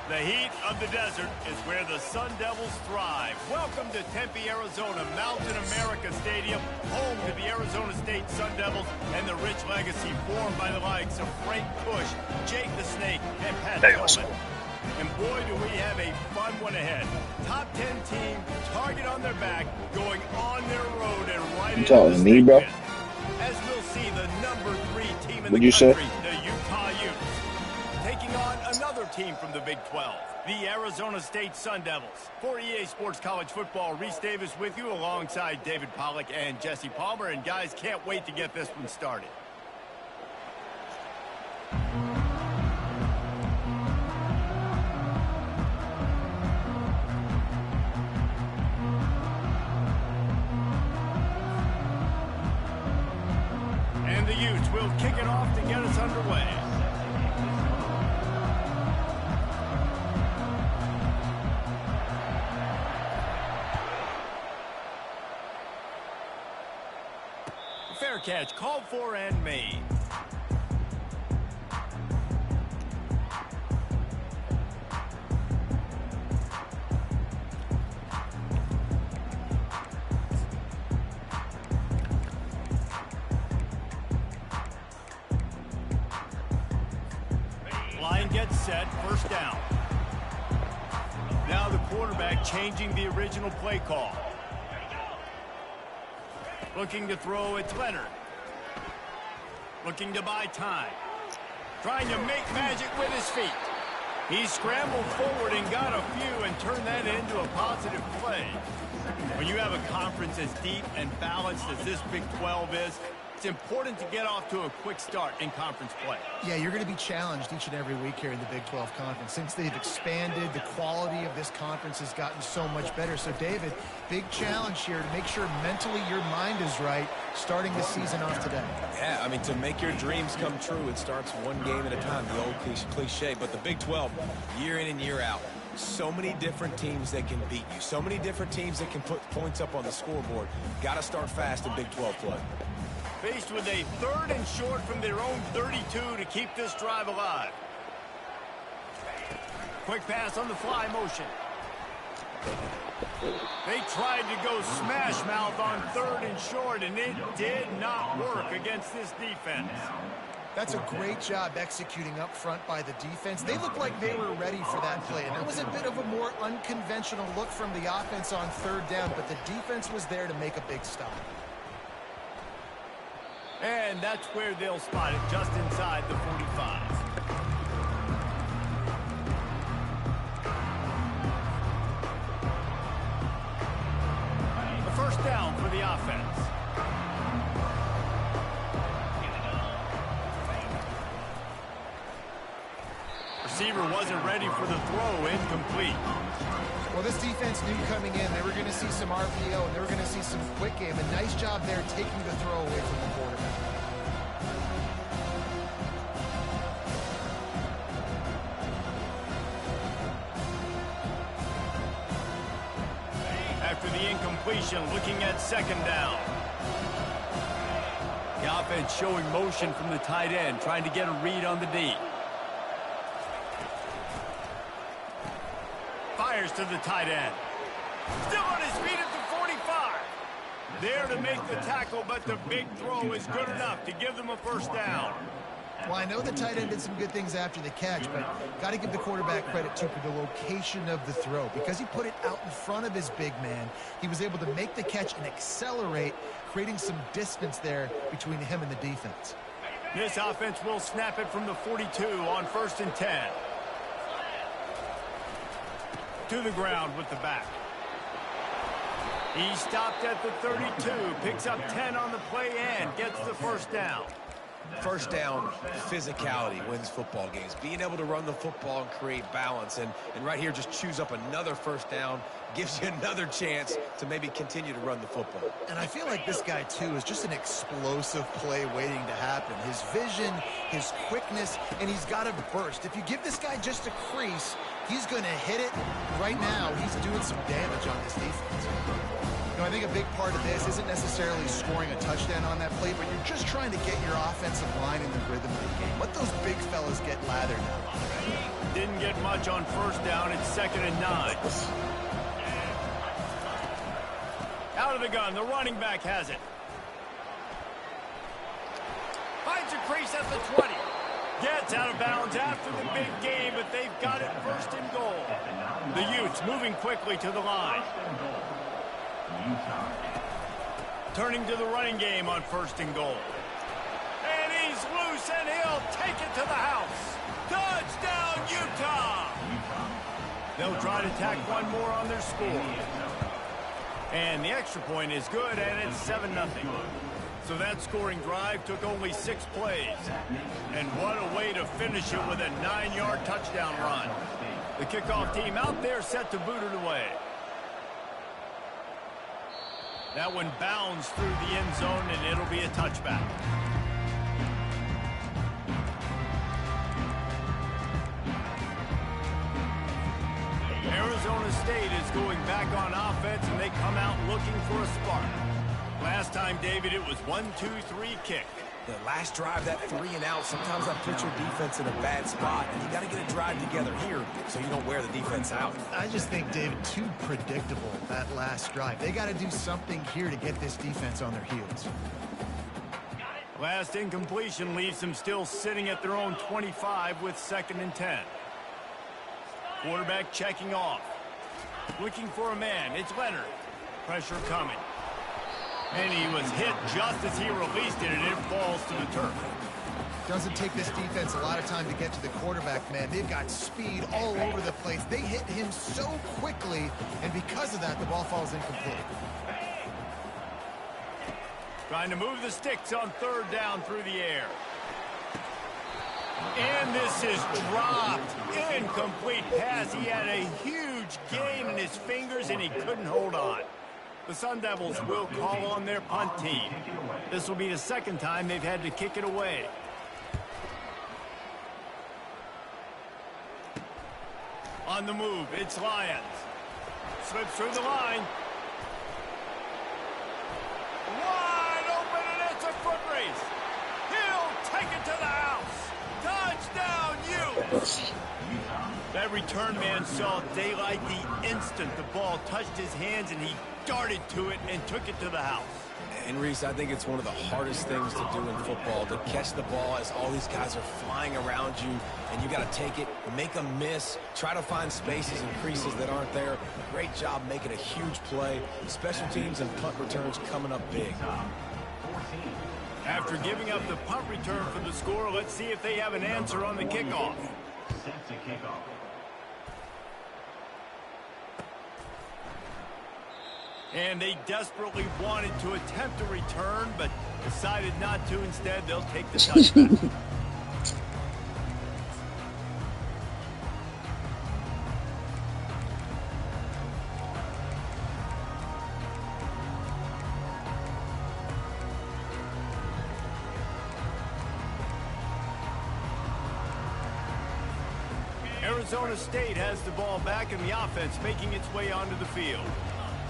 The heat of the desert is where the Sun Devils thrive. Welcome to Tempe, Arizona, Mountain America Stadium, home to the Arizona State Sun Devils and the rich legacy formed by the likes of Frank Bush, Jake the Snake, and Pat Tillman. And boy, do we have a fun one ahead. Top 10 team, target on their back, going on their road and right into the me, bro? As we'll see the number 3 team in What'd the you say? country, the Utah Utes, taking on another team from the Big 12, the Arizona State Sun Devils. For EA Sports College Football, Reese Davis with you alongside David Pollack and Jesse Palmer. And guys, can't wait to get this one started. And the Utes will kick it off to get us underway. Fair catch, called for and made. Line gets set, first down. Now the quarterback changing the original play call. Looking to throw, it's Leonard. Looking to buy time. Trying to make magic with his feet. He scrambled forward and got a few and turned that into a positive play. When you have a conference as deep and balanced as this Big 12 is, it's important to get off to a quick start in conference play. Yeah, you're going to be challenged each and every week here in the Big 12 Conference. Since they've expanded, the quality of this conference has gotten so much better. So, David, big challenge here to make sure mentally your mind is right starting the season off today. Yeah, I mean, to make your dreams come true, it starts one game at a time, the old cliche. But the Big 12, year in and year out, so many different teams that can beat you, so many different teams that can put points up on the scoreboard. Got to start fast in Big 12 play. Faced with a 3rd and short from their own 32 to keep this drive alive. Quick pass on the fly motion. They tried to go smash mouth on 3rd and short, and it did not work against this defense. That's a great job executing up front by the defense. They looked like they were ready for that play, and that was a bit of a more unconventional look from the offense on 3rd down, but the defense was there to make a big stop. And that's where they'll spot it, just inside the 45. The first down for the offense. Receiver wasn't ready for the throw, incomplete. Well, this defense knew coming in they were going to see some RPO and they were going to see some quick game. A nice job there taking the throw away from the quarterback. After the incompletion, looking at 2nd down. The offense showing motion from the tight end, trying to get a read on the D. Fires to the tight end. Still on his feet at the 45. There to make the tackle, but the big throw is good enough to give them a first down. Well, I know the tight end did some good things after the catch, but got to give the quarterback credit, too, for the location of the throw. Because he put it out in front of his big man, he was able to make the catch and accelerate, creating some distance there between him and the defense. This offense will snap it from the 42 on 1st and 10. To the ground with the back. He stopped at the 32, picks up 10 on the play and gets the first down. First down, physicality wins football games. Being able to run the football and create balance. And right here, just choose up another first down, gives you another chance to maybe continue to run the football. And I feel like this guy, too, is just an explosive play waiting to happen. His vision, his quickness, and he's got a burst. If you give this guy just a crease, he's going to hit it. Right now, he's doing some damage on this defense. You know, I think a big part of this isn't necessarily scoring a touchdown on that play, but you're just trying to get your offensive line in the rhythm of the game. Let those big fellas get lathered now. didn't get much on first down. It's 2nd and 9. Out of the gun, the running back has it. Finds a crease at the 20. Gets out of bounds after the big game, but they've got it 1st and goal. The Utes moving quickly to the line. Turning to the running game on 1st and goal. And he's loose, and he'll take it to the house. Touchdown, Utah! They'll try to tack one more on their score. And the extra point is good, and it's 7-0. So that scoring drive took only 6 plays. And what a way to finish it with a 9-yard touchdown run. The kickoff team out there set to boot it away. That one bounds through the end zone, and it'll be a touchback. Arizona State is going back on offense, and they come out looking for a spark. Last time, David, it was 1-2-3 kick. The last drive, that 3 and out, sometimes that puts your defense in a bad spot, and you got to get a drive together here so you don't wear the defense out. I just think, David, too predictable, that last drive. They got to do something here to get this defense on their heels. Last incompletion leaves them still sitting at their own 25 with 2nd and 10. Quarterback checking off. Looking for a man. It's Leonard. Pressure coming. And he was hit just as he released it, and it falls to the turf. Doesn't take this defense a lot of time to get to the quarterback, man. They've got speed all over the place. They hit him so quickly, and because of that, the ball falls incomplete. Trying to move the sticks on 3rd down through the air. And this is dropped. Incomplete pass. He had a huge gain in his fingers, and he couldn't hold on. The Sun Devils will call on their punt team. This will be the 2nd time they've had to kick it away. On the move, it's Lyons. Slips through the line. Wide open, and it's a foot race. He'll take it to the house. Touchdown, Utes! That return man saw daylight the instant the ball touched his hands, and he darted to it and took it to the house. And, Reese, I think it's one of the hardest things to do in football, to catch the ball as all these guys are flying around you, and you got to take it, make a miss, try to find spaces and creases that aren't there. Great job making a huge play. Special teams and punt returns coming up big. After giving up the punt return for the score, let's see if they have an answer on the kickoff. And they desperately wanted to attempt a return, but decided not to. Instead, they'll take the touchback. Arizona State has the ball back, and the offense making its way onto the field.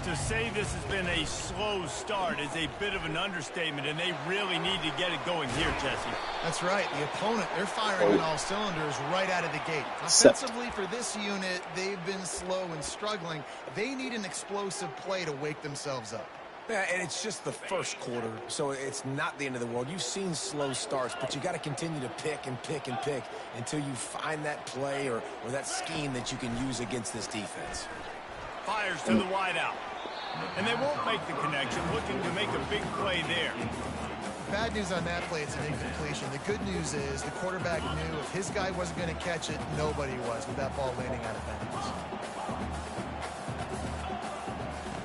To say this has been a slow start is a bit of an understatement, and they really need to get it going here, Jesse. That's right. The opponent, they're firing on all cylinders right out of the gate. Offensively, for this unit, they've been slow and struggling. They need an explosive play to wake themselves up. Yeah, and it's just the first quarter, so it's not the end of the world. You've seen slow starts, but you got to continue to pick and pick and pick until you find that play or that scheme that you can use against this defense. Fires to the wideout. And they won't make the connection, looking to make a big play there. Bad news on that play, it's an incompletion. The good news is the quarterback knew if his guy wasn't going to catch it, nobody was with that ball landing out of bounds.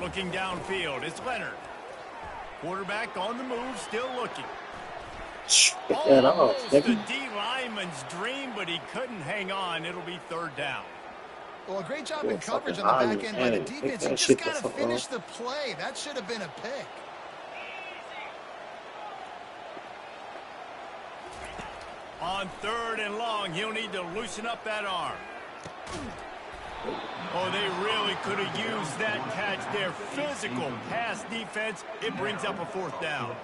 Looking downfield, it's Leonard. Quarterback on the move, still looking. Almost a D lineman's dream, but he couldn't hang on. It'll be 3rd down. Well, a great job in coverage on the back end by the defense. You just got to finish the play. That should have been a pick. On 3rd and long, he'll need to loosen up that arm. Oh, they really could have used that catch there. Physical pass defense. It brings up a 4th down.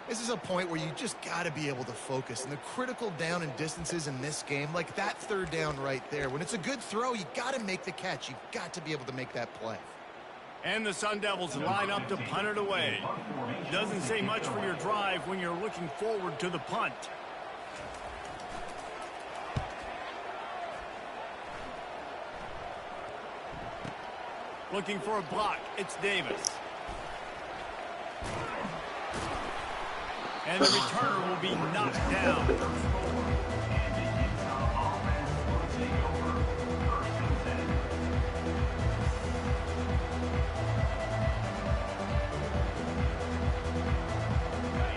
This is a point where you just got to be able to focus. And the critical down and distances in this game, like that third down right there, when it's a good throw, you got to make the catch. You got to be able to make that play. And the Sun Devils line up to punt it away. Doesn't say much for your drive when you're looking forward to the punt. Looking for a block. It's Davis. And the returner will be knocked down.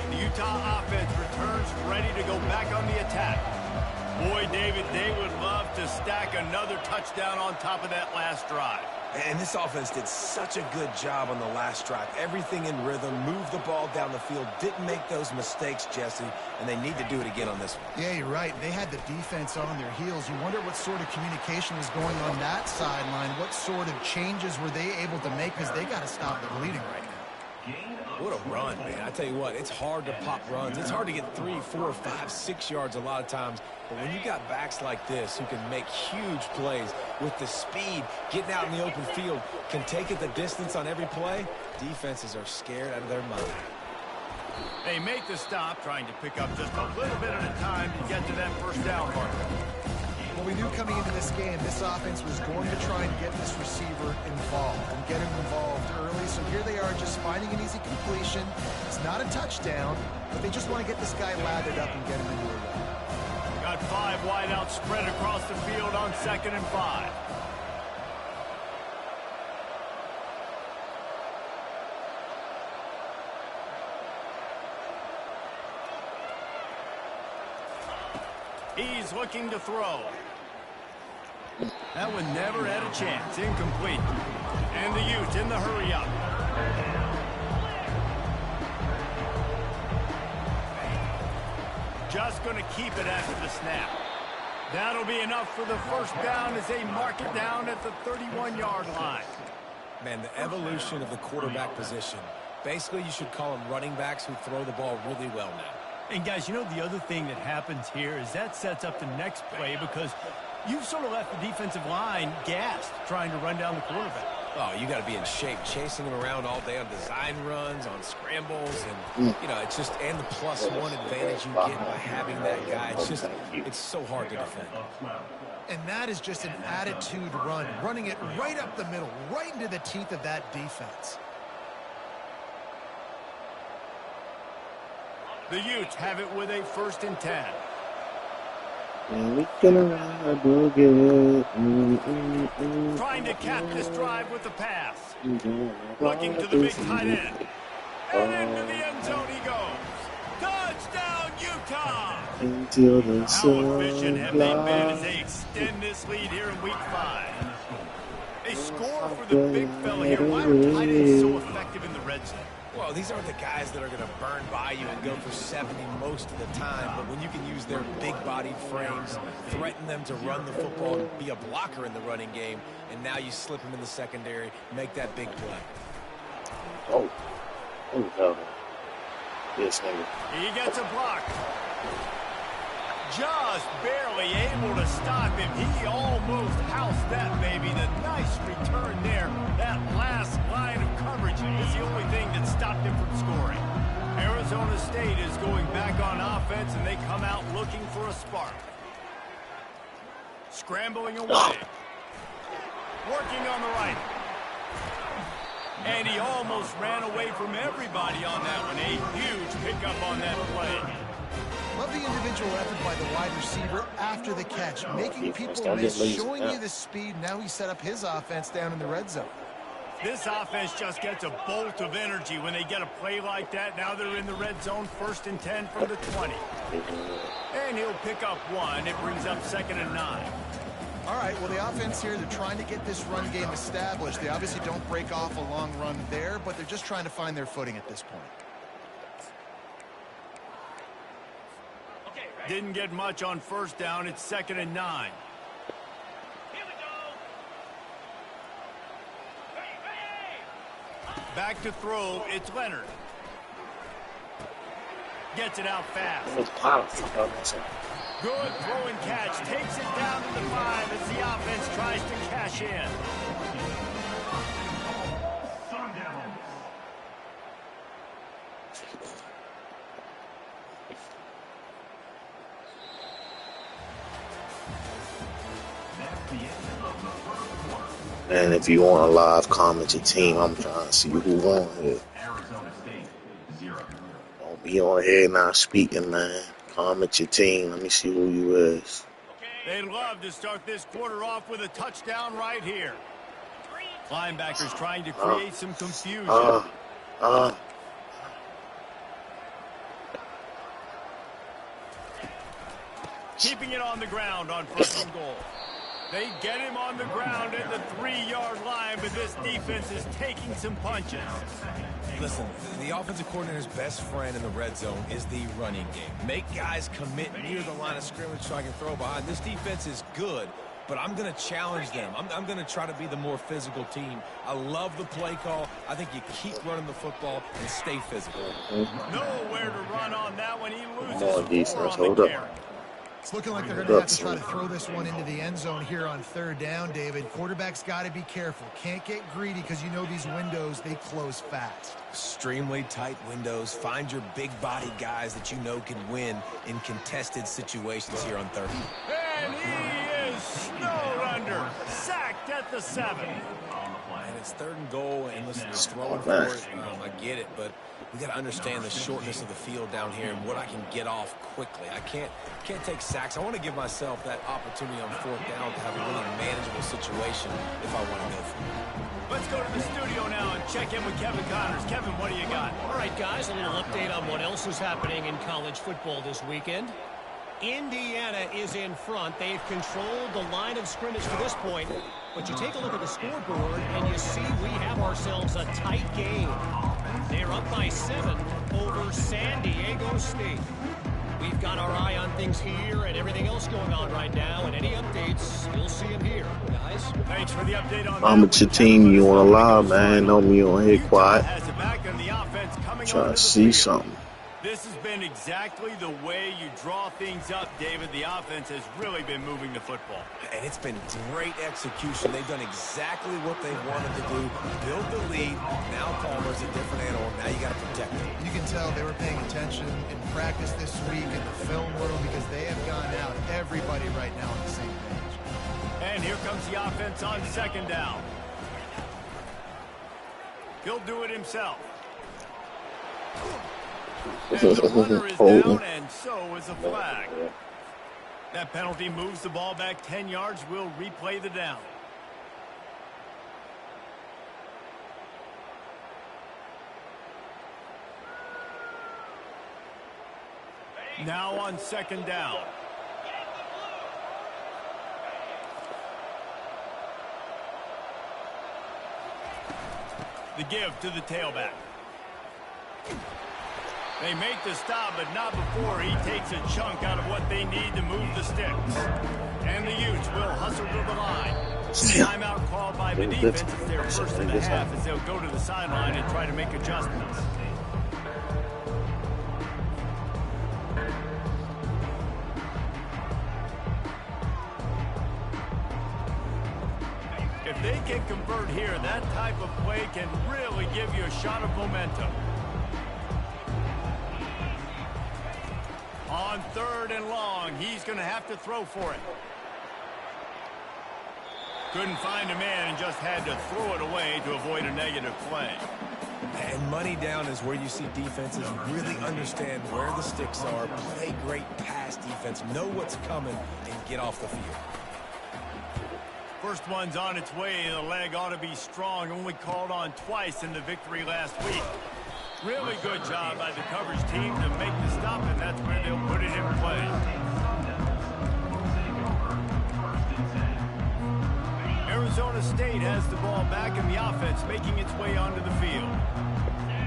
The Utah offense returns ready to go back on the attack. Boy, David, they would love to stack another touchdown on top of that last drive. And this offense did such a good job on the last drive. Everything in rhythm, moved the ball down the field, didn't make those mistakes, Jesse, and they need to do it again on this one. Yeah, you're right. They had the defense on their heels. You wonder what sort of communication was going on that sideline. What sort of changes were they able to make, because they got to stop the bleeding right now. What a run, man. I tell you what, it's hard to pop runs. It's hard to get 3, 4, 5, 6 yards a lot of times. But when you got backs like this who can make huge plays with the speed, getting out in the open field, can take it the distance on every play, defenses are scared out of their mind. They make the stop, trying to pick up just a little bit at a time to get to that first down marker. Well, we knew coming into this game, this offense was going to try and get this receiver involved and get him involved early. So here they are just finding an easy completion. It's not a touchdown, but they just want to get this guy lathered up and get him into a run. Got 5 wideouts spread across the field on 2nd and 5. He's looking to throw. That one never had a chance. Incomplete. And the Utes in the hurry up. Just going to keep it after the snap. That'll be enough for the first down as they mark it down at the 31-yard line. Man, the evolution of the quarterback position. Basically, you should call them running backs who throw the ball really well now. And guys, you know the other thing that happens here is that sets up the next play, because you've sort of left the defensive line gassed trying to run down the quarterback. Oh, you got to be in shape, chasing him around all day on design runs, on scrambles, and, you know, it's just, and the +1 advantage you get by having that guy. It's just, it's so hard to defend. And that is just an attitude run, running it right up the middle, right into the teeth of that defense. The Utes have it with a 1st and 10. And we gonna ride boogie. Trying to cap this drive with the pass. Looking to the big tight end. And into the end zone he goes. Touchdown, Utah! Until the How efficient have they been as sun they extend this lead here in Week 5? They score for the big fella here. Why are tight ends so effective in the red zone? Well, these aren't the guys that are going to burn by you and go for 70 most of the time, but when you can use their big-bodied frames, threaten them to run the football, and be a blocker in the running game, and now you slip them in the secondary, make that big play. Oh no. Yes, nigga. He gets a block. Just barely able to stop him. He almost housed that baby. The nice return there. That last line of coverage is the only thing that stopped him from scoring. Arizona State is going back on offense, and they come out looking for a spark. Scrambling away. Working on the right. And he almost ran away from everybody on that one. A huge pickup on that play. Love the individual effort by the wide receiver after the catch, making people miss, showing you the speed. Now he set up his offense down in the red zone. This offense just gets a bolt of energy when they get a play like that. Now they're in the red zone, 1st and 10 from the 20. And he'll pick up 1. It brings up 2nd and 9. All right, well, the offense here, they're trying to get this run game established. They obviously don't break off a long run there, but they're just trying to find their footing at this point. Didn't get much on 1st down. It's 2nd and 9. Here we go. Back to throw. It's Leonard. gets it out fast. It's powerful. Good throw and catch. Takes it down to the 5 as the offense tries to cash in. And if you want to live comment your team, I'm trying to see who won here. Don't be on here not speaking, man. Comment your team. Let me see who you is. They'd love to start this quarter off with a touchdown right here. Linebackers trying to create some confusion. Keeping it on the ground on 1st and goal. They get him on the ground at the 3-yard line, but this defense is taking some punches. Listen, the offensive coordinator's best friend in the red zone is the running game. Make guys commit near the line of scrimmage so I can throw behind. This defense is good, but I'm going to challenge them. I'm going to try to be the more physical team. I love the play call. I think you keep running the football and stay physical. Nowhere to run on that one. He loses Come on, 4 defense, on the hold up. carry. It's looking like they're going to have to try to throw this one into the end zone here on 3rd down, David. Quarterback's got to be careful. Can't get greedy because you know these windows, they close fast. Extremely tight windows. Find your big-bodied guys that you know can win in contested situations here on 3rd. And he is snowed under. Sacked at the 7. And it's 3rd and goal, and listen, you're throwing for it. I get it, but we got to understand the shortness of the field down here and what I can get off quickly. I can't take sacks. I want to give myself that opportunity on 4th down to have a really manageable situation if I want to go for it. Let's go to the studio now and check in with Kevin Connors. Kevin, what do you got? All right, guys, a little update on what else is happening in college football this weekend. Indiana is in front. They've controlled the line of scrimmage to this point. But you take a look at the scoreboard, and you see we have ourselves a tight game. They're up by 7 over San Diego State. We've got our eye on things here and everything else going on right now. And any updates, you'll see them here, guys. Thanks for the update on I'm with your team. You want to lie, man. Don't be on here quiet. Has it back on the offense coming Trying to see something. This has been exactly the way you draw things up, David. The offense has really been moving the football. And it's been great execution. They've done exactly what they wanted to do. Build the lead. Now Palmer's a different animal. Now you got to protect him. You can tell they were paying attention in practice this week in the film room because they have gone out, everybody right now on the same page. And here comes the offense on 2nd down. He'll do it himself. And the runner is down, and so is a flag. That penalty moves the ball back 10 yards. We'll replay the down. Now on 2nd down. The give to the tailback. They make the stop, but not before he takes a chunk out of what they need to move the sticks. And the Utes will hustle to the line. Timeout called by the defense. It's their first and a half as they'll go to the sideline and try to make adjustments. If they can convert here, that type of play can really give you a shot of momentum. On 3rd and long, he's going to have to throw for it. Couldn't find a man and just had to throw it away to avoid a negative play. And money down is where you see defenses really understand where the sticks are, play great pass defense, know what's coming, and get off the field. First one's on its way. The leg ought to be strong. Only called on twice in the victory last week. Really good job by the coverage team to make the stop, and that's where they'll put it in play. Arizona State has the ball back in the offense, making its way onto the field.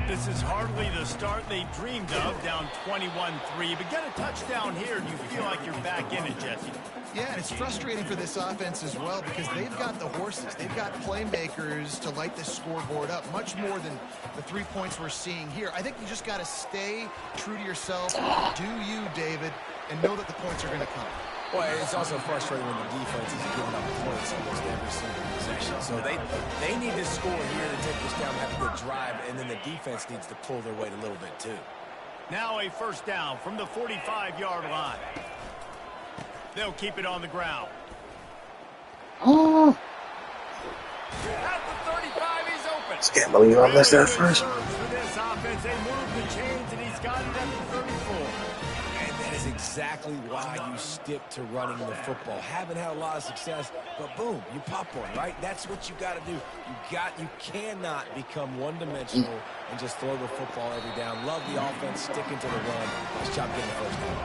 This is hardly the start they dreamed of, down 21-3. But get a touchdown here, and you feel like you're back in it, Jesse. Yeah, and it's frustrating for this offense as well because they've got the horses. They've got playmakers to light this scoreboard up, much more than the 3 points we're seeing here. I think you just got to stay true to yourself, do you, David, and know that the points are going to come. Well, it's also frustrating when the defense is giving up points almost every single possession. So they need to score here to take this down, have a good drive, and then the defense needs to pull their weight a little bit too. Now a first down from the 45-yard line. They'll keep it on the ground. Oh, At the 35, he's open. I can't believe I missed that first. For this offense, they move the chains, and he's got it at the 34. And that is exactly why you stick to running the football. Haven't had a lot of success, but boom, you pop one, right? That's what you got to do. You cannot become one-dimensional and just throw the football every down. Love the offense, sticking to the run. Nice job getting the first down.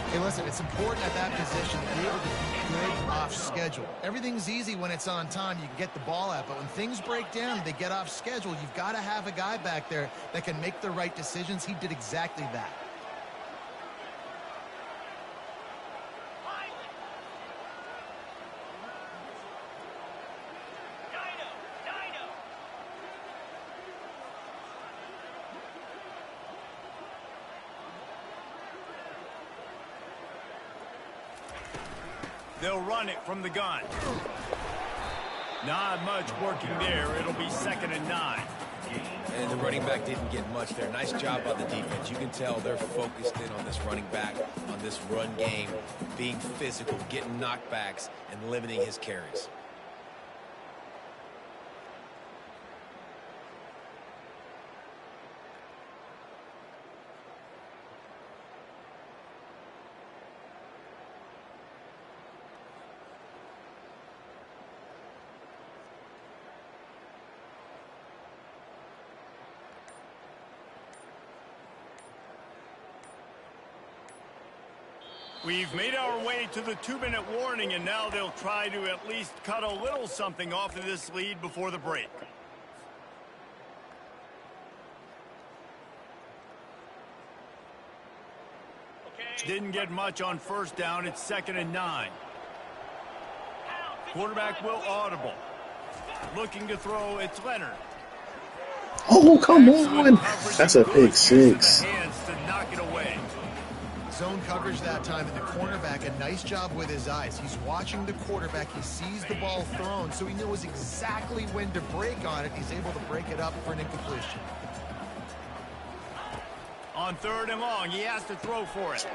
Hey, listen, it's important at that position to be able to be good off schedule. Everything's easy when it's on time. You can get the ball out, but when things break down, they get off schedule. You've got to have a guy back there that can make the right decisions. He did exactly that. They'll run it from the gun. Not much working there. It'll be 2nd and 9. And the running back didn't get much there. Nice job by the defense. You can tell they're focused in on this running back, on this run game, being physical, getting knockbacks, and limiting his carries. We've made our way to the 2-minute warning, and now they'll try to at least cut a little something off of this lead before the break. Didn't get much on first down. It's 2nd and 9. Quarterback will audible. Looking to throw, it's Leonard. Oh, come on. That's a pick six. Hands to knock it away. Zone coverage that time, and the cornerback, a nice job with his eyes. He's watching the quarterback. He sees the ball thrown, so he knows exactly when to break on it. He's able to break it up for an incompletion. On 3rd and long, he has to throw for it.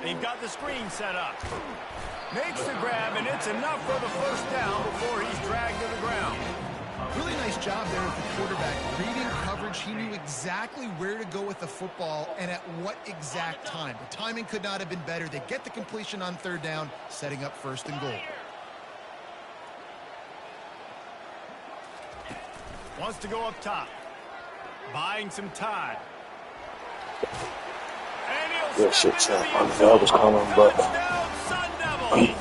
They've got the screen set up. Makes the grab, and it's enough for the first down before he's dragged to the ground. Really nice job there with the quarterback. Reading coverage, he knew exactly where to go with the football and at what exact time. The timing could not have been better. They get the completion on 3rd down, setting up 1st and goal. Wants to go up top. Buying some time. And he'll Good shit, step into champ. the I knew I was coming, but touchdown, Sun Devils.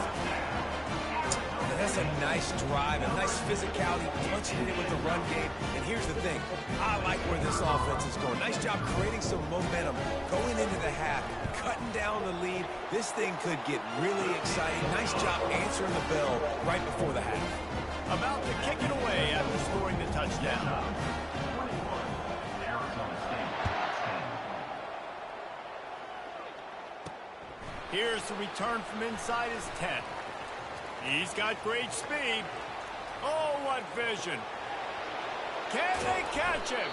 That's a nice drive, a nice physicality, punching it with the run game. And here's the thing, I like where this offense is going. Nice job creating some momentum, going into the half, cutting down the lead. This thing could get really exciting. Nice job answering the bell right before the half. About to kick it away after scoring the touchdown. Here's the return from inside his 10. He's got great speed. Oh, what vision. Can they catch him?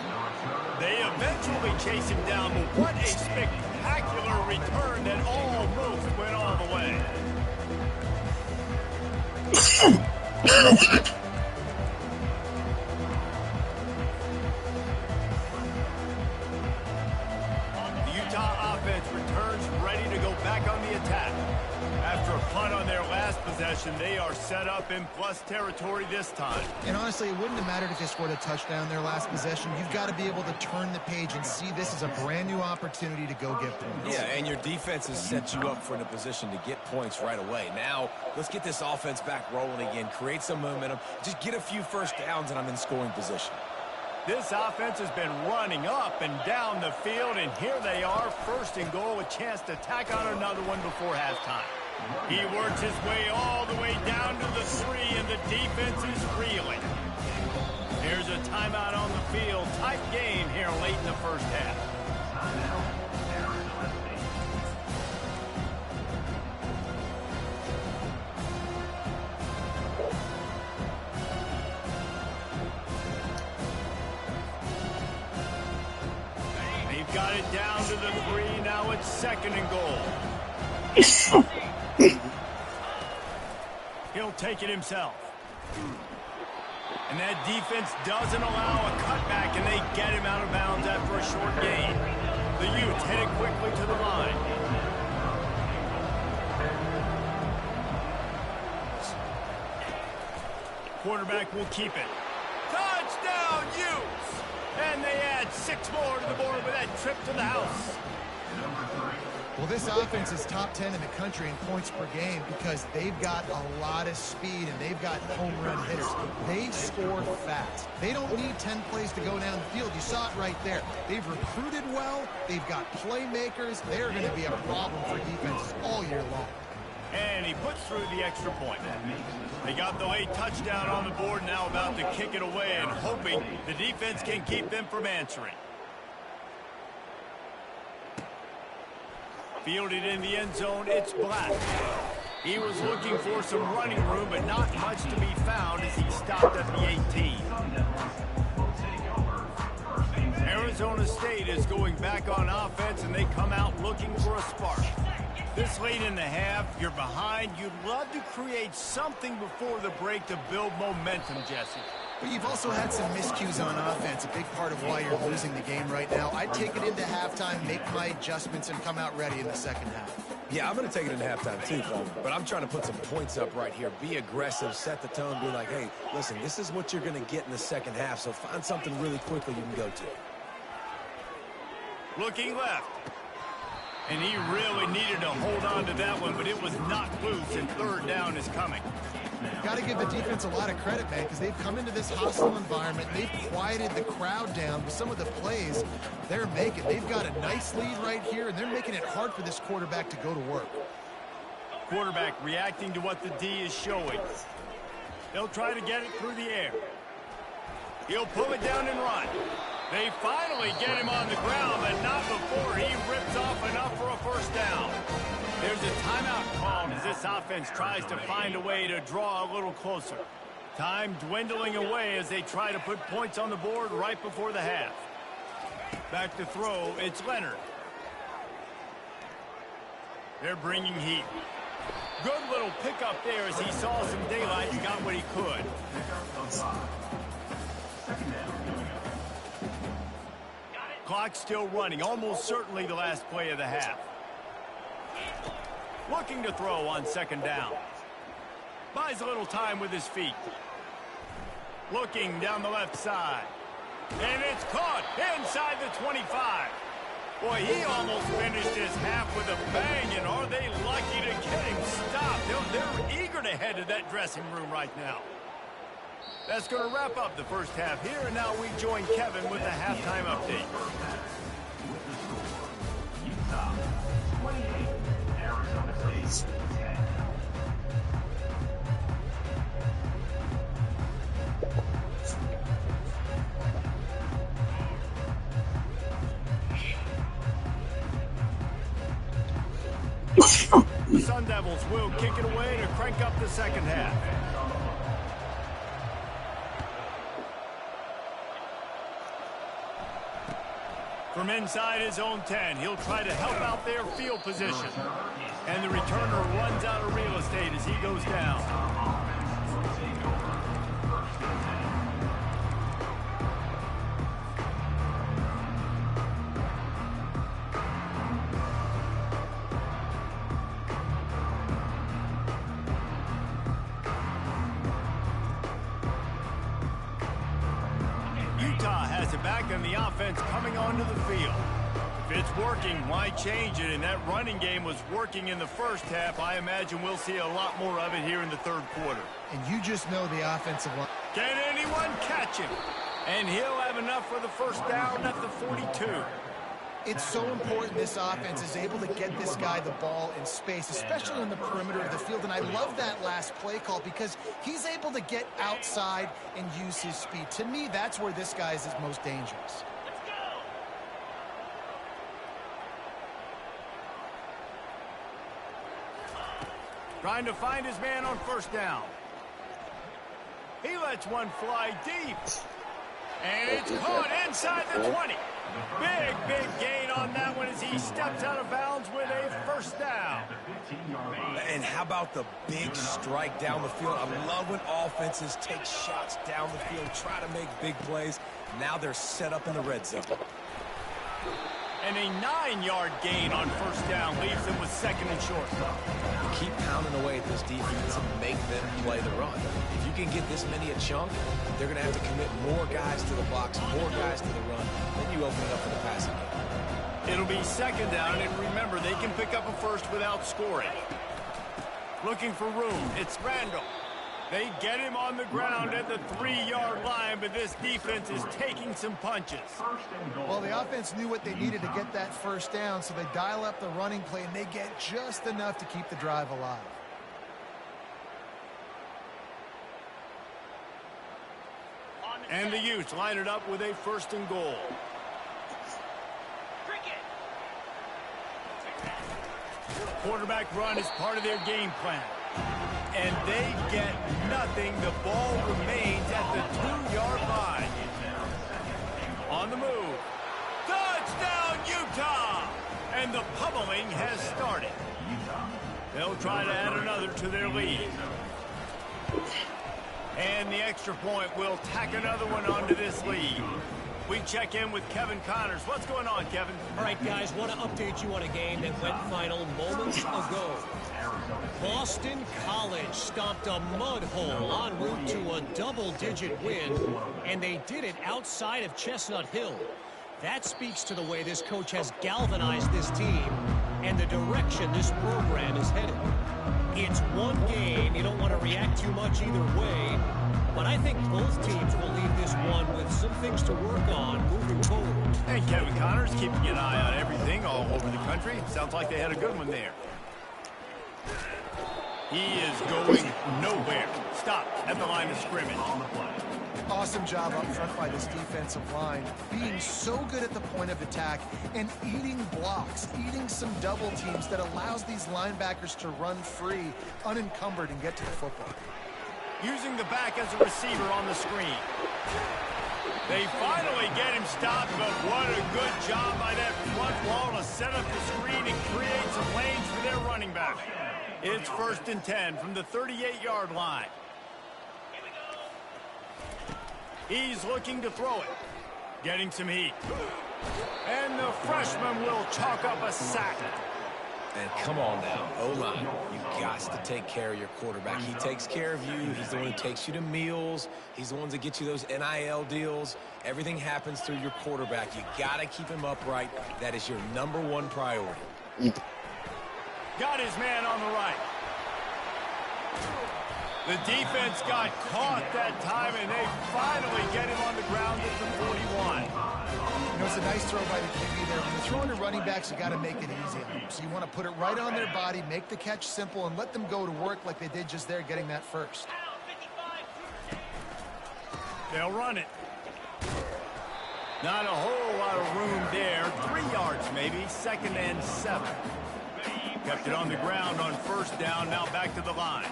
They eventually chase him down, but what a spectacular return that almost went all the way. The Utah offense returns ready to go back on the attack. After a punt on their last possession, they are set up in plus territory this time. And honestly, it wouldn't have mattered if they scored a touchdown their last possession. You've got to be able to turn the page and see this as a brand new opportunity to go get points. Yeah, and your defense has set you up for in a position to get points right away. Now, let's get this offense back rolling again, create some momentum, just get a few first downs, and I'm in scoring position. This offense has been running up and down the field, and here they are, 1st and goal, a chance to tack on another one before halftime. He works his way all the way down to the 3, and the defense is reeling. Here's a timeout on the field. Tight game here late in the first half. They've got it down to the 3. Now it's 2nd and goal. He'll take it himself. And that defense doesn't allow a cutback, and they get him out of bounds after a short gain. The Utes headed quickly to the line. Quarterback will keep it. Touchdown, Utes! And they add 6 more to the board with that trip to the house. Well, this offense is top 10 in the country in points per game because they've got a lot of speed and they've got home run hitters. They score fast. They don't need 10 plays to go down the field. You saw it right there. They've recruited well. They've got playmakers. They're going to be a problem for defenses all year long. And he puts through the extra point. They got the late touchdown on the board, now about to kick it away and hoping the defense can keep them from answering. Fielded in the end zone, it's Black. He was looking for some running room, but not much to be found as he stopped at the 18. Arizona State is going back on offense, and they come out looking for a spark. This late in the half, you're behind. You'd love to create something before the break to build momentum, Jesse. But you've also had some miscues on offense, a big part of why you're losing the game right now. I'd take it into halftime, make my adjustments, and come out ready in the second half. Yeah, I'm going to take it into halftime too, Coleman. But I'm trying to put some points up right here. Be aggressive, set the tone, be like, hey, listen, this is what you're going to get in the second half, so find something really quickly you can go to. Looking left. And he really needed to hold on to that one, but it was knocked loose, and 3rd down is coming. Got to give the defense a lot of credit, man, because they've come into this hostile environment. They've quieted the crowd down with some of the plays they're making. They've got a nice lead right here, and they're making it hard for this quarterback to go to work. Quarterback reacting to what the D is showing. They'll try to get it through the air. He'll pull it down and run. They finally get him on the ground, but not before he rips off enough for a first down. There's a timeout called as this offense tries to find a way to draw a little closer. Time dwindling away as they try to put points on the board right before the half. Back to throw, it's Leonard. They're bringing heat. Good little pickup there as he saw some daylight and got what he could. Clock still running, almost certainly the last play of the half. Looking to throw on 2nd down. Buys a little time with his feet. Looking down the left side. And it's caught inside the 25. Boy, he almost finished his half with a bang, and are they lucky to get him stopped? They're eager to head to that dressing room right now. That's going to wrap up the first half here, and now we join Kevin with the halftime update. Utah, 28, Arizona State, 10. The Sun Devils will kick it away to crank up the second half. From inside his own 10, he'll try to help out their field position. And the returner runs out of real estate as he goes down. Utah has it back on the offense coming onto the field. If it's working, why change it? And that running game was working in the first half. I imagine we'll see a lot more of it here in the third quarter. And you just know the offensive line. Can anyone catch him? And he'll have enough for the first down at the 42. It's so important this offense is able to get this guy the ball in space, especially on the perimeter of the field. And I love that last play call because he's able to get outside and use his speed. To me, that's where this guy is his most dangerous. Trying to find his man on first down. He lets one fly deep. And it's caught inside the 20. Big gain on that one as he steps out of bounds with a first down. And how about the big strike down the field? I love when offenses take shots down the field, try to make big plays. Now they're set up in the red zone. And a 9-yard gain on first down leaves them with second and short. Keep pounding away at this defense and make them play the run. If you can get this many a chunk, they're going to have to commit more guys to the box, more guys to the run. Then you open it up for the passing game. It'll be second down, and remember, they can pick up a first without scoring. Looking for room. It's Randall. They get him on the ground at the 3-yard line, but this defense is taking some punches. Well, the offense knew what they needed to get that first down, so they dial up the running play, and they get just enough to keep the drive alive. And the Utes line it up with a first and goal. Quarterback run is part of their game plan. And they get nothing. The ball remains at the 2-yard line. On the move. Touchdown, Utah! And the pummeling has started. They'll try to add another to their lead. And the extra point will tack another one onto this lead. We check in with Kevin Connors. What's going on, Kevin? All right, guys, want to update you on a game that went final moments ago. Boston College stomped a mud hole en route to a double-digit win, and they did it outside of Chestnut Hill. That speaks to the way this coach has galvanized this team and the direction this program is headed. It's one game. You don't want to react too much either way, but I think both teams will leave this one with some things to work on moving forward. Hey, Kevin Connors, keeping an eye on everything all over the country. Sounds like they had a good one there. He is going nowhere. Stop at the line of scrimmage. Awesome job up front by this defensive line, being so good at the point of attack and eating blocks, eating some double teams that allows these linebackers to run free, unencumbered, and get to the football. Using the back as a receiver on the screen. They finally get him stopped, but what a good job by that front wall to set up the screen and create some lanes for their running back. It's 1st and 10 from the 38-yard line. He's looking to throw it. Getting some heat. And the freshman will chalk up a sack. And come on now, O-line, you've got to take care of your quarterback. He takes care of you. He's the one who takes you to meals. He's the one that gets you those NIL deals. Everything happens through your quarterback. You got to keep him upright. That is your #1 priority. Got his man on the right. The defense got caught that time, and they finally get him on the ground at the 41. You know, it's a nice throw by the QB there. When you're throwing to running backs, you got to make it easy on them. So you want to put it right on their body, make the catch simple, and let them go to work like they did just there, getting that first. They'll run it. Not a whole lot of room there. 3 yards maybe. 2nd and 7. Kept it on the ground on first down. Now back to the line.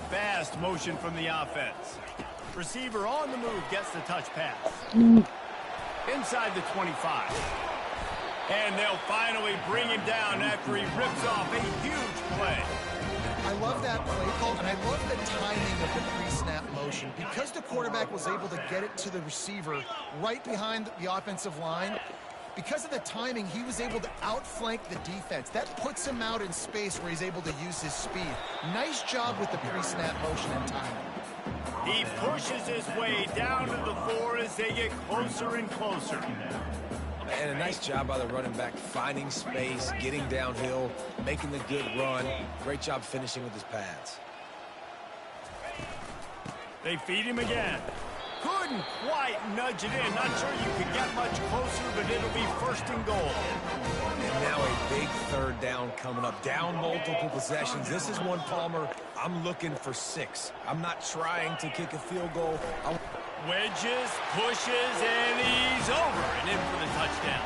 Fast motion from the offense. Receiver on the move gets the touch pass. Inside the 25. And they'll finally bring him down after he rips off a huge play. I love that play call, and I love the timing of the pre-snap motion. Because the quarterback was able to get it to the receiver right behind the offensive line, because of the timing, he was able to outflank the defense. That puts him out in space where he's able to use his speed. Nice job with the pre-snap motion and timing. He pushes his way down to the 4 as they get closer and closer. And a nice job by the running back, finding space, getting downhill, making the good run. Great job finishing with his pads. They feed him again. Couldn't quite nudge it in. Not sure you could get much closer, but it'll be first and goal. And now a big third down coming up. Down multiple possessions. This is one, Palmer, I'm looking for 6. I'm not trying to kick a field goal. Wedges, pushes, and he's over and in for the touchdown.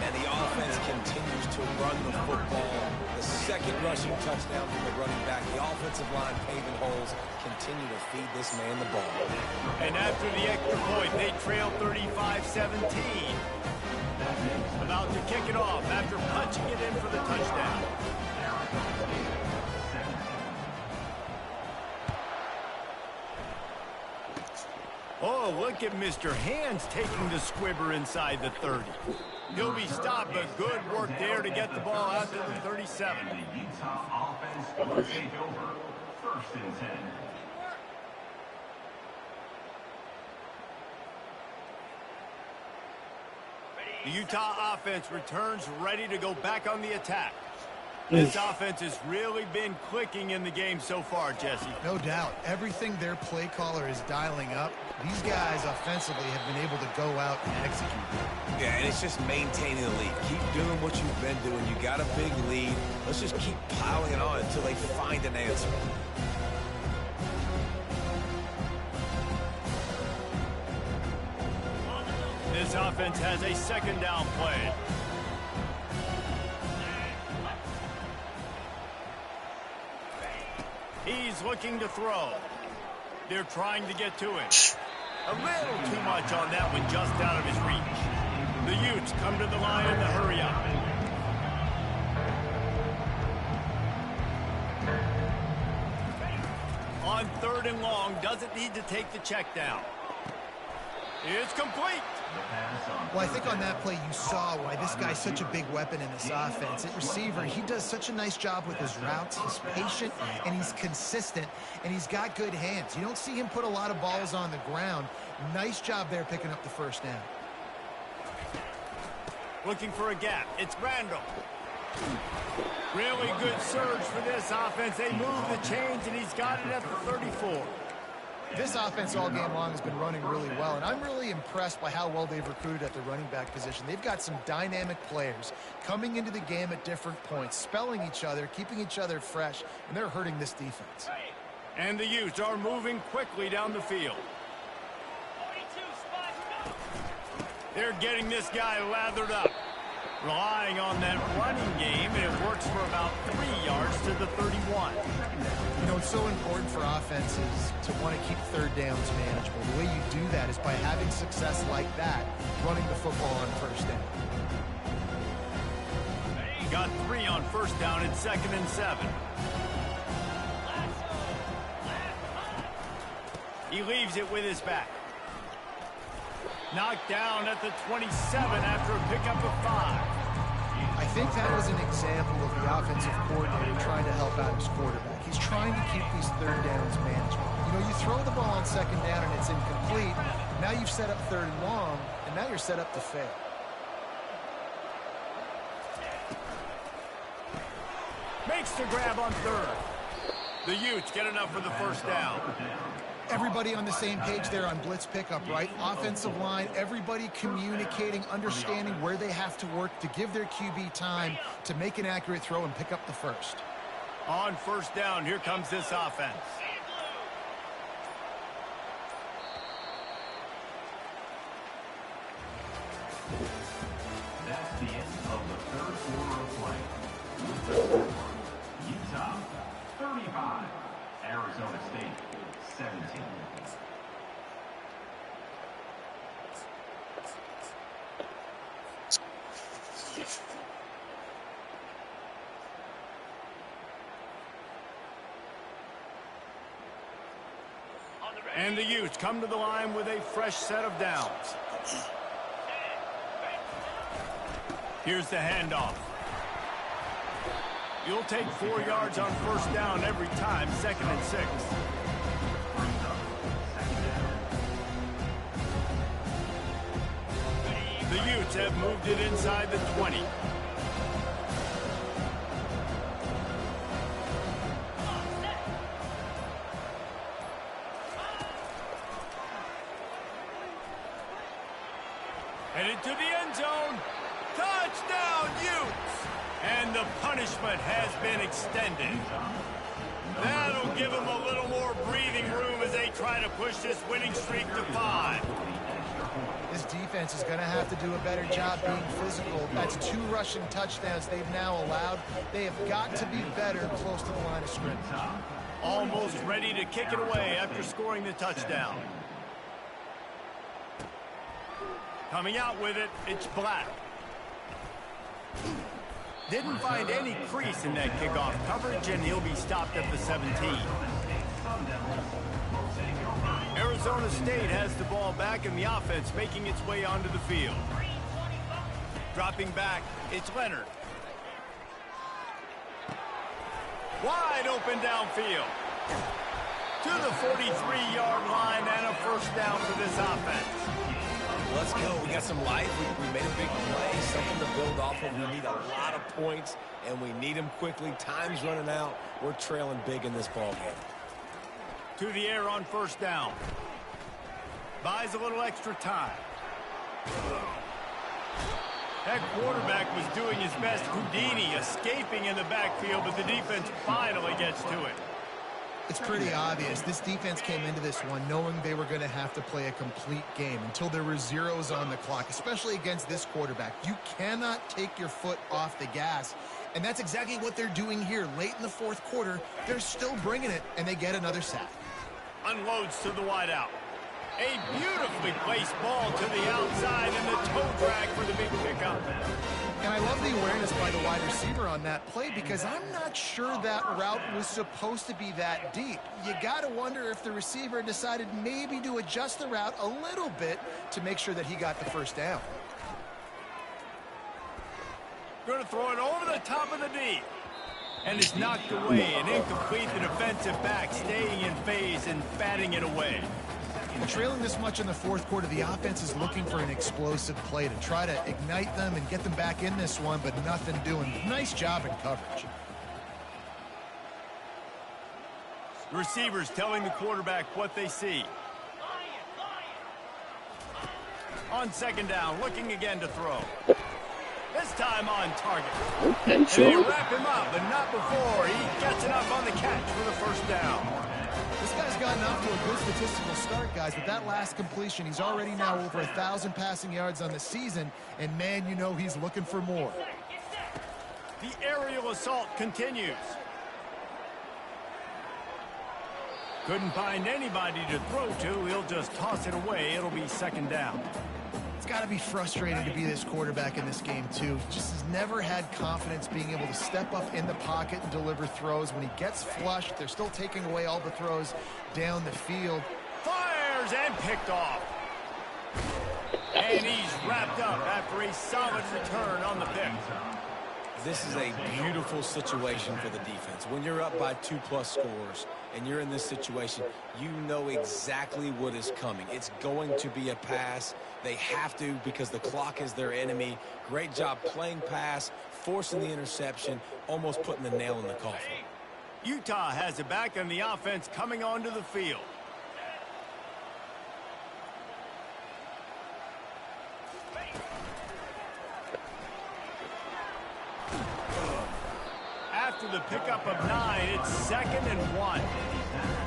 And the offense continues to run the football. The second rushing touchdown from the running back. The offensive line paving holes. Continue to feed this man the ball. And after the extra point, they trail 35-17. About to kick it off after punching it in for the touchdown. Oh, look at Mr. Hands taking the squibber inside the 30. He'll be stopped, but good work there to get the ball out to the 37. The Utah offense will take over. First and 10. The Utah offense returns ready to go back on the attack. This offense has really been clicking in the game so far, Jesse. No doubt. Everything their play caller is dialing up, these guys offensively have been able to go out and execute. Yeah, and it's just maintaining the lead. Keep doing what you've been doing. You got a big lead. Let's just keep piling it on until they find an answer. This offense has a second down play. He's looking to throw. They're trying to get to him. A little too much on that one, just out of his reach. The Utes come to the line in the hurry up. On third and long, doesn't need to take the check down. It's complete. Well, I think on that play you saw why this guy's such a big weapon in this offense. At receiver, he does such a nice job with his routes. He's patient, and he's consistent, and he's got good hands. You don't see him put a lot of balls on the ground. Nice job there picking up the first down. Looking for a gap. It's Randall. Really good surge for this offense. They move the chains, and he's got it at the 34. This offense all game long has been running really well, and I'm really impressed by how well they've recruited at the running back position. They've got some dynamic players coming into the game at different points, spelling each other, keeping each other fresh, and they're hurting this defense. And the Utes are moving quickly down the field. They're getting this guy lathered up. Relying on that running game, and it works for about 3 yards to the 31. You know, it's so important for offenses to want to keep third downs manageable. The way you do that is by having success like that, running the football on first down. Got 3 on first down and 2nd and 7. He leaves it with his back. Knocked down at the 27 after a pickup of 5. I think that was an example of the offensive coordinator trying to help out his quarterback. He's trying to keep these third downs manageable. You know, you throw the ball on second down and it's incomplete. Now you've set up third and long, and now you're set up to fail. Makes the grab on third. The Utes get enough for the first down. Everybody on the same page there on blitz pickup, right? Offensive line, everybody communicating, understanding where they have to work to give their QB time to make an accurate throw and pick up the first. On first down, here comes this offense. That's the end of the third quarter of play. Utah, 35. Arizona State, 17. And the Utes come to the line with a fresh set of downs. Here's the handoff. You'll take 4 yards on first down every time, 2nd and 6. The Utes have moved it inside the 20. Headed to the end zone. Touchdown, Utes! And the punishment has been extended. That'll give them a little more breathing room as they try to push this winning streak to 5. This defense is going to have to do a better job being physical. That's 2 rushing touchdowns they've now allowed. They have got to be better close to the line of scrimmage. Almost ready to kick it away after scoring the touchdown. Coming out with it, it's Black. Didn't find any crease in that kickoff coverage, and he'll be stopped at the 17. Arizona State has the ball back, and the offense making its way onto the field. Dropping back, it's Leonard. Wide open downfield. To the 43-yard line and a first down for this offense. Let's go. We got some life. We made a big play, something to build off of. We need a lot of points, and we need them quickly. Time's running out. We're trailing big in this ball game. To the air on first down. Buys a little extra time. That quarterback was doing his best Houdini, escaping in the backfield, but the defense finally gets to it. It's pretty obvious. This defense came into this one knowing they were going to have to play a complete game until there were zeros on the clock, especially against this quarterback. You cannot take your foot off the gas, and that's exactly what they're doing here. Late in the fourth quarter, they're still bringing it, and they get another sack. Unloads to the wideout. A beautifully placed ball to the outside, and the toe drag for the big pickup. And I love the awareness by the wide receiver on that play because I'm not sure that route was supposed to be that deep. You got to wonder if the receiver decided maybe to adjust the route a little bit to make sure that he got the first down. Going to throw it over the top of the D. And it's knocked away and incomplete. The defensive back staying in phase and batting it away. Trailing this much in the fourth quarter, the offense is looking for an explosive play to try to ignite them and get them back in this one, but nothing doing. Nice job in coverage. The receivers telling the quarterback what they see. On second down, looking again to throw. This time on target. Okay, and sure. they wrap him up, but not before he gets enough on the catch for the first down. This guy's gotten off to a good statistical start, guys. With that last completion, he's already now over 1,000 passing yards on the season, and man, you know he's looking for more. The aerial assault continues. Couldn't find anybody to throw to. He'll just toss it away. It'll be second down. It's got to be frustrating to be this quarterback in this game, too. Just has never had confidence being able to step up in the pocket and deliver throws. When he gets flushed, they're still taking away all the throws down the field. Fires and picked off. And he's wrapped up after a solid return on the pick. This is a beautiful situation for the defense. When you're up by 2+ scores and you're in this situation, you know exactly what is coming. It's going to be a pass. They have to because the clock is their enemy. Great job playing pass, forcing the interception, almost putting the nail in the coffin. Utah has it back and the offense coming onto the field. After the pickup of 9, it's 2nd and 1.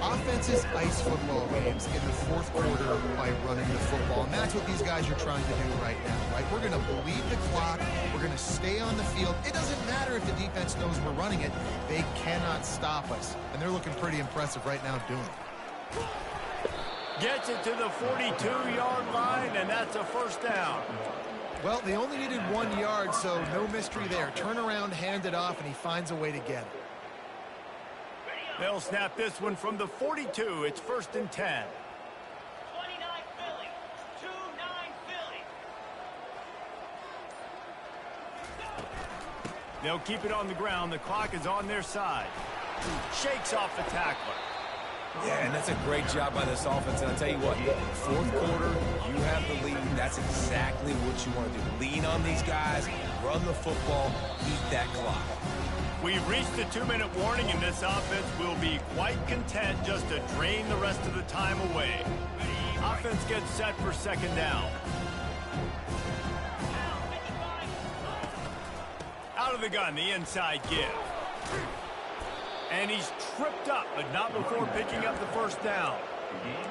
Offenses ice football games in the fourth quarter by running the football, and that's what these guys are trying to do right now, right? We're going to bleed the clock. We're going to stay on the field. It doesn't matter if the defense knows we're running it. They cannot stop us, and they're looking pretty impressive right now doing it. Gets it to the 42-yard line, and that's a first down. Well, they only needed 1 yard, so no mystery there. Turn around, hand it off, and he finds a way to get it. They'll snap this one from the 42. It's 1st and 10. 29 Philly. 2-9 Philly. They'll keep it on the ground. The clock is on their side. Shakes off the tackler. Yeah, and that's a great job by this offense. And I'll tell you what, fourth quarter, you have the lead. That's exactly what you want to do. Lean on these guys, run the football, eat that clock. We've reached the 2-minute warning, and this offense will be quite content just to drain the rest of the time away. Offense gets set for second down. Out of the gun, the inside give. And he's tripped up, but not before picking up the first down.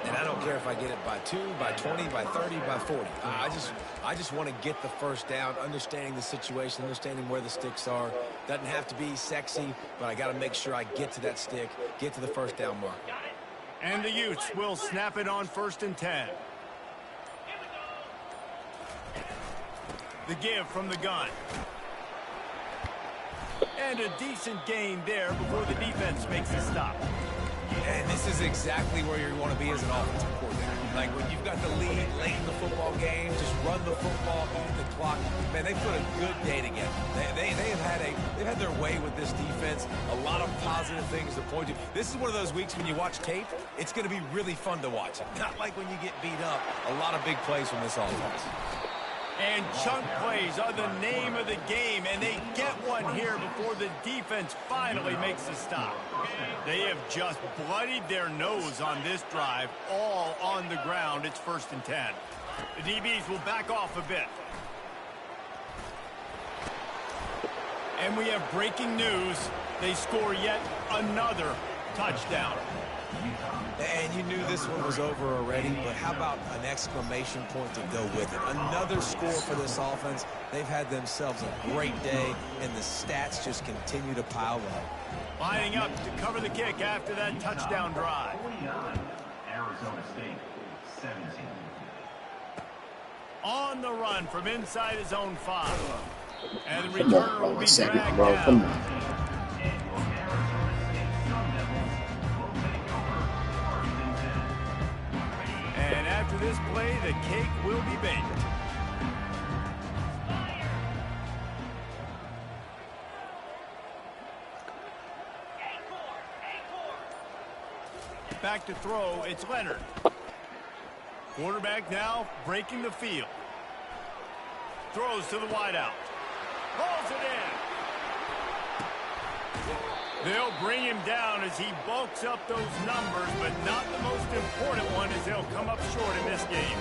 And I don't care if I get it by 2, by 20, by 30, by 40. I just want to get the first down, understanding the situation, understanding where the sticks are. Doesn't have to be sexy, but I got to make sure I get to that stick, get to the first down mark. And the Utes will snap it on 1st and 10. The give from the gun. And a decent gain there before the defense makes a stop. And this is exactly where you want to be as an offensive coordinator. Like when you've got the lead late in the football game, just run the football, eat the clock. Man, they put a good day together. They've had their way with this defense. A lot of positive things to point to. This is one of those weeks when you watch tape, it's going to be really fun to watch. Not like when you get beat up. A lot of big plays from this offense. And chunk plays are the name of the game, and they get one here before the defense finally makes a stop. They have just bloodied their nose on this drive, all on the ground. It's 1st and 10. The DBs will back off a bit. And we have breaking news. They score yet another touchdown. And you knew this one was over already, but how about an exclamation point to go with it? Another score for this offense. They've had themselves a great day, and the stats just continue to pile up. Lining up to cover the kick after that touchdown drive. Arizona State, 17. On the run from inside his own 5. And the returner will be dragged bro. Come down. on. And after this play, the cake will be baked. Back to throw, it's Leonard. Quarterback now breaking the field. Throws to the wideout. Hauls it in. They'll bring him down as he bulks up those numbers, but not the most important one as they'll come up short in this game.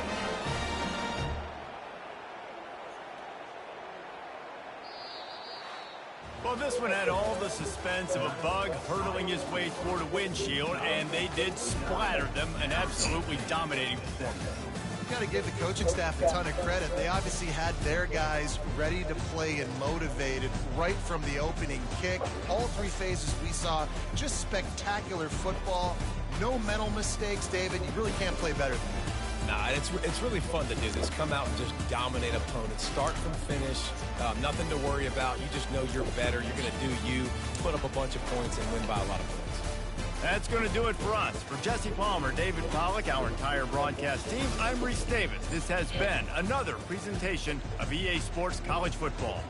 Well, this one had all the suspense of a bug hurtling his way toward a windshield, and they did splatter them, an absolutely dominating performance. Got to give the coaching staff a ton of credit. They obviously had their guys ready to play and motivated right from the opening kick. All 3 phases we saw, just spectacular football. No mental mistakes, David. You really can't play better than that. Nah, it's really fun to do this. Come out and just dominate opponents. Start from finish. Nothing to worry about. You just know you're better. You're going to do you, put up a bunch of points, and win by a lot of points. That's going to do it for us. For Jesse Palmer, David Pollack, our entire broadcast team, I'm Reese Davis. This has been another presentation of EA Sports College Football.